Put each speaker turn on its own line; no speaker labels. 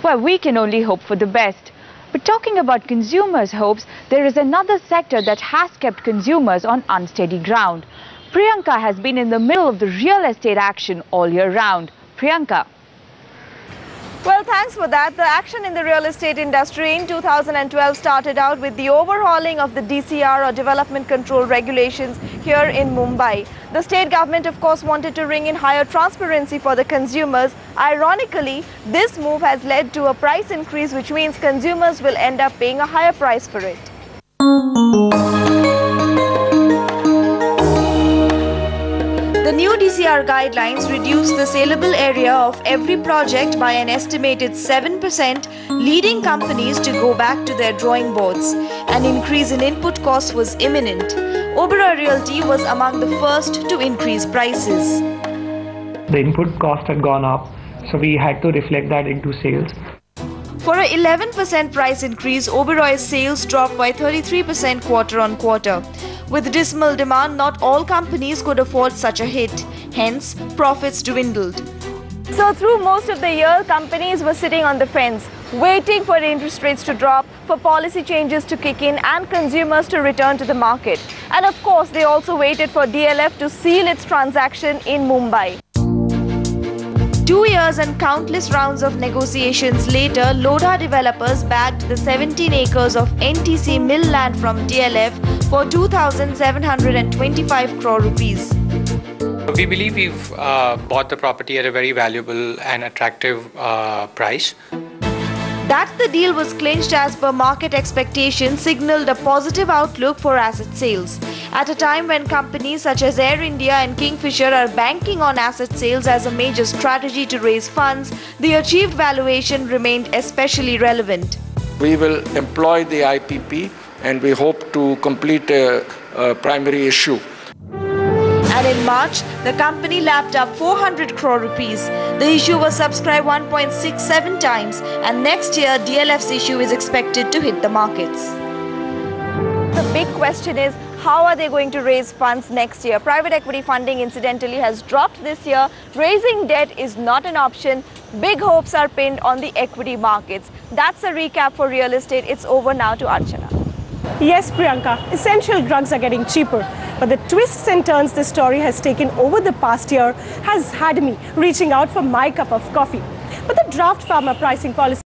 Well, we can only hope for the best. But talking about consumers' hopes, there is another sector that has kept consumers on unsteady ground. Priyanka has been in the middle of the real estate action all year round. Priyanka.
Well, thanks for that. The action in the real estate industry in 2012 started out with the overhauling of the DCR or Development Control Regulations here in Mumbai. The state government, of course, wanted to ring in higher transparency for the consumers. Ironically, this move has led to a price increase, which means consumers will end up paying a higher price for it. The new DCR guidelines reduce the saleable area of every project by an estimated 7%, leading companies to go back to their drawing boards. An increase in input costs was imminent. Oberoi Realty was among the first to increase prices.
The input cost had gone up, so we had to reflect that into sales.
For an 11% price increase, Oberoi's sales dropped by 33% quarter on quarter. With dismal demand, not all companies could afford such a hit. Hence, profits dwindled. So through most of the year, companies were sitting on the fence, waiting for interest rates to drop, for policy changes to kick in and consumers to return to the market. And of course, they also waited for DLF to seal its transaction in Mumbai. 2 years and countless rounds of negotiations later, Lodha developers bagged the 17 acres of NTC mill land from DLF for 2,725 crore rupees.
We believe we've bought the property at a very valuable and attractive price.
That the deal was clinched as per market expectations signaled a positive outlook for asset sales. At a time when companies such as Air India and Kingfisher are banking on asset sales as a major strategy to raise funds, the achieved valuation remained especially relevant.
We will employ the IPP and we hope to complete a primary issue.
And in March, the company lapped up 400 crore rupees. The issue was subscribed 1.67 times, and next year DLF's issue is expected to hit the markets. The big question is, how are they going to raise funds next year? Private equity funding, incidentally, has dropped this year. Raising debt is not an option. Big hopes are pinned on the equity markets. That's a recap for real estate. It's over now to Archana.
Yes, Priyanka, essential drugs are getting cheaper. But the twists and turns this story has taken over the past year has had me reaching out for my cup of coffee. But the draft pharma pricing policy